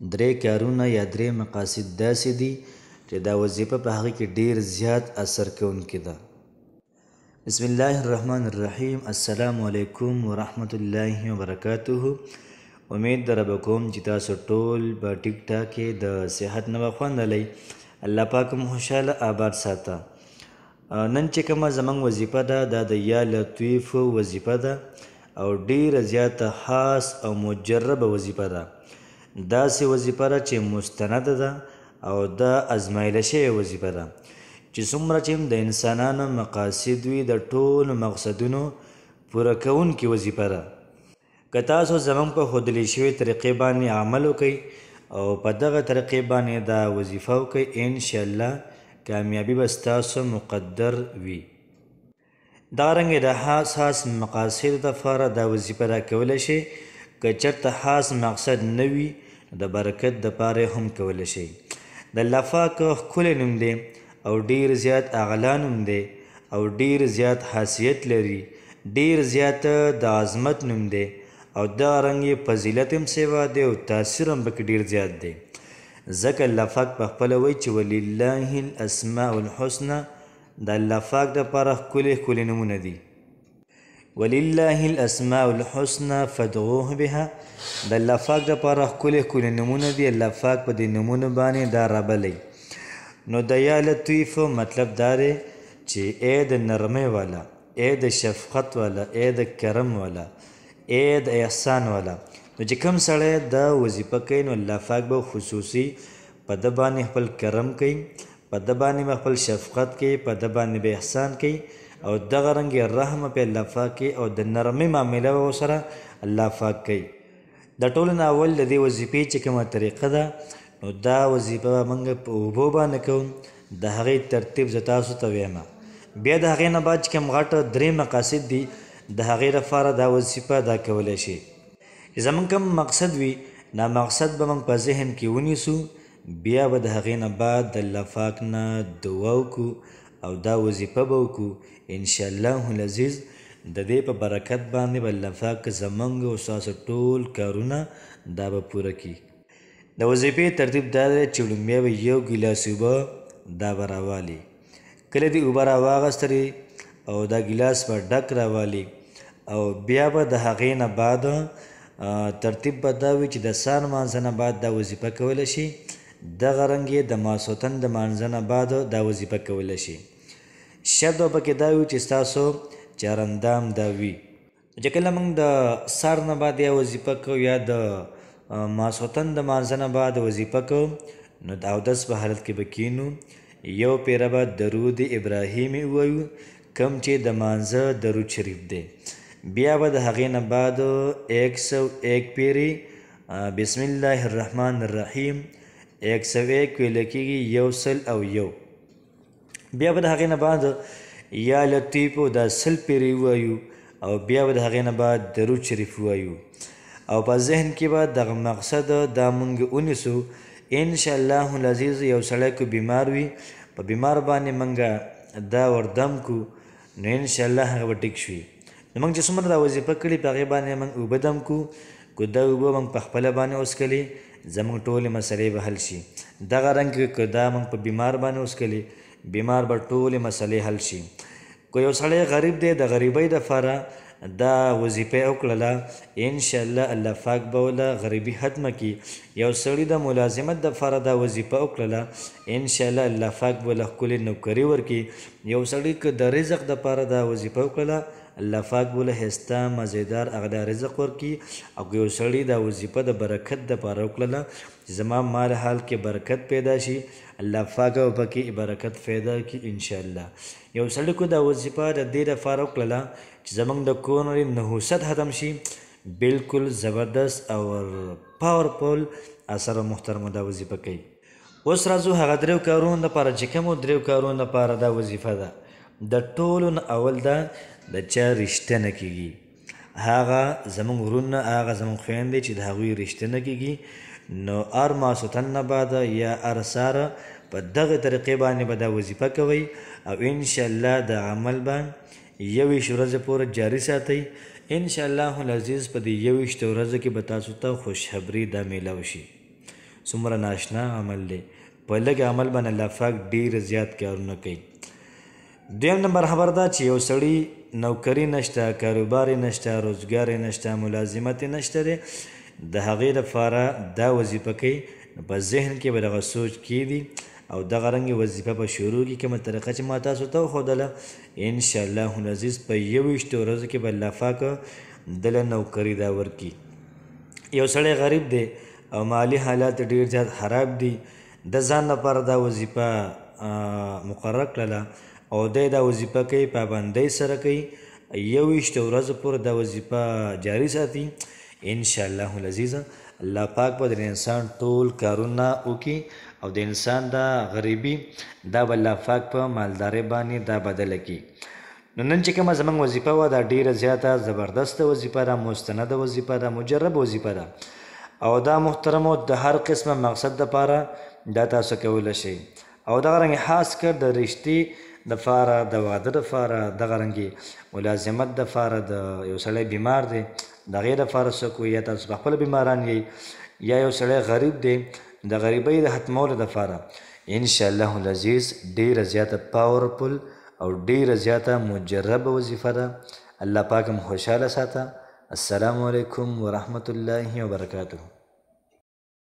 درې کارونه یا درې مقاصد داسې دي چې دا وظیفه په هغه کې ډیر زیات اثر کوونکې ده. بسم الله الرحمن الرحیم. السلام علیکم ورحمت الله وبرکاته. امید در به کوم چې تاسو ټول په ټیک ټاک د صحت نه به خوند لئ. الله پاک مو خوشحاله آباد ساته. نن چې کومه زموږ وظیفه ده دا د یا لطیف وظیفه ده او ډیره زیاته خاص او مجربه وظیفه ده. داسې وظیفه ده چې مستنده ده او دا ازمایله شوې وظیفه ده چې څومره چې د انسانانو مقاصد وي د ټولو مقصدونو پوره کوونکې وظیفه ده. که تاسو زموږ په ښودلې شوې طریقې باندې عمل وکئ او په دغه طریقې باندې دا وظیفه وکئ انشاءالله کامیابي به ستاسو مقدر وي. دارنګې د خاص مقاصدو دپاره دا وظیفه راکولی شئ. که چېرته خاص مقصد نه وي د برکت دپاره هم کولی شئ. د الله پاک ښکلی نوم دی او ډیر زیات اعلی نوم دی او ډیر زیات حیثیت لري. ډیر زیات د عظمت نوم دی او دارنګې فضیلت هم سیوا دی او تاثیر هم پکې ډیر زیات دی. ځکه الله پاک په خپله وایي چې ولله الاسماء الحسنه د الله پاک دپاره ښکلي نومونه دي. ولله الاسماء الحسنه فادعوه بها د الله پاک دپاره ښکلي نومونه دي. الله پاک په دې نومونو باندې دا رابلی. نو د یا لطیف مطلب دا دی چې ای د نرمۍ والا، ای د شفقت والا، ای د کرم والا، ای د احسان والا. نو چې کوم سړی دا وظیفه کوي نو الله پاک به خصوصي په ده باندې خپل کرم کوي، په ده باندې به خپل شفقت کوي، په ده باندې به احسان کوي او دغه رنګې رحم په الله پاک کوي او د نرمۍ معامله به ورسره الله پاک کوي. د ټولو نه اول د دې وظیفې چې کومه طریقه ده نو دا وظیفه به موږ په اوبو باندې کوو. د هغې ترتیب زه تاسو ته وایم. بیا د هغې نه بعد چې کوم غټ درې مقاصد دي د هغې لپاره دا وظیفه دا کولی شي. چې زموږ کوم مقصد وي دا مقصد به موږ په ذهن کې ونیسو. بیا به د هغې نه بعد د الله پاک نه دعا وکړو او دا وظیفه به وکړو. انشاءالله العزیز د دې په برکت باندې به الله پاک زموږ او ستاسو ټول کارونه دا به پوره کړي. د وظیفې ترتیب دا دی چې لومبیا به یو ګیلاس اوبه دا به راوالي. کله دې اوبه راواغستلې او دا ګیلاس به ډک راوالي او بیا به د هغې نه بعد ترتیب به دا وي چې د سهار لمانځه نه بعد دا وظیفه کولی شي. دغه رنګ یې د ماسخوتن د لمانځه نه بعد دا وظیفه کولی شي. شرط به پکې دا وي چې ستاسو چارندام دا وي. چې کله موږ د سهار نه بعد یا وظیفه کوو یا د ماسخوتن د لمانځه نه بعد وظیفه کوو نو د اودس په حالت کې به کینو. یو پیره به درود ابراهیمي ووایو کوم چې د لمانځه درود شریف دی. بیا به د هغې نه بعد 101 پیرې بسم الله الرحمن الرحیم 101 ویل کېږي 101. بیا به د هغې نه بعد یا لطیفو دا 100 پیرې ووایو او بیا به د هغې نه بعد درود شریف ووایو او په ذهن کې به دغه مقصد دا مونږ ونیسو. انشاءالله العزیز یو سړی که بیمار وي په بیمار باندې مونږ دا وردم کو نو انشاءالله هغه به ټیک شوي. نو موږ چې څومره دا وظیفه کړي په هغې باندې موږ اوبه دم کو که دا اوبه موږ په خپله باندې وڅکلې زموږ ټولې مسلې به حل شي. دغه رنګ که دا موږ په بیمار باندې وڅکلې بیمار به ټولې مسلې حل شي. که یو سړی غریب دی د غریبۍ دپاره دا وظیفه وکړله انشاءالله الله پاک به وله غریبي ختمه کړي. یو سړي د ملازمت دپاره دا وظیفه وکړله انشاءالله الله پاک به له ښکلې نوکري ورکړي. یو سړي که د رزق دپاره دا وظیفه وکړله الله پاک به له ښایسته مزیدار هغه دا رزق ورکړي. او که یو سړي دا وظیفه د برکت دپاره وکړله چې زما مال حال کې برکت پیدا شي الله پاک به پکې برکت پیدا کړي انشاءالله. یو سړي کو دا وظیفه د دې دپاره وکړله چې زموږ د کور نحوست ختم شي. بالکل زبردست او پاورفول اثر محترمه دا وظیفه کوي. اوس راځو هغه دریو کارونو دپاره چې کومو دریو کارونو دپاره دا وظیفه ده. د ټولو نه اول دا د چا رشته نه کېږي هغه زموږ ورونه هغه زموږ خویندې چې د هغوی رشته نه کېږي نو هر ماسخوتن نه بعد یا هر سهار په دغه طریقې باندې به دا وظیفه کوئ او انشاءالله د عمل به 21 ورځې پورې جاري ساتئ. انشاءالله العزیز په دې 21 ورځو کې به تاسو ته خوشخبري دا میلاو شي. څومره ناشنا عمل دی. په لږ عمل باندې الله پاک ډېر زیات کارونه کوي. دویم نمبر خبر دا چې یو سړی نوکري نشته، کاروبار یې نشته، روزګار یې نشته، ملازمت یې نشته دی، د هغې دپاره دا وظیفه کوي، په ذهن کې به دغه سوچ کیږي او دغه رنګې وظیفه به شروع کړي. کومه طریقه چې ما تاسو ته وښودله انشاءالله العزیز په 21 ورځو کې به الله پاک دله نوکري دا ورکړي. یو سړی غریب دی او مالی حالات ډېر زیات خراب دي، د ځان لپاره دا وظیفه مقرر کړله او دی دا وظیفه کوي، پابندۍ سره کوي، 21 ورځو پورې دا وظیفه جاري ساتي. انشاءالله العزیز الله پاک به د انسان ټول کارونه وکړي او د انسان دا غریبي دا به الله پاک په مالدارۍ باندې دا بدله کړي. نو نن چې کومه زموږ وظیفه وه دا ډېره زیاته زبردسته وظیفه ده، مستنده وظیفه ده، مجرب وظیفه ده او دا محترمو د هر قسمه مقصد دپاره دا تاسو کولی شئ او دغه رنګې خاص کر د رشتې دپاره، د واده دپاره، دغه رنګې ملازمت دپاره، د یو سړی بیمار دی د هغې دپاره څوک وي، یا تاسو پخپله بیماران یئ، یا یو سړی غریب دی د غریبۍ د ختمولو دپاره انشاءالله العزیز ډېره زیاته پاورفل او ډېره زیاته مجربه وظیفه ده. الله پاک هم خوشحاله ساته. السلام علیکم ورحمة الله وبرکاته.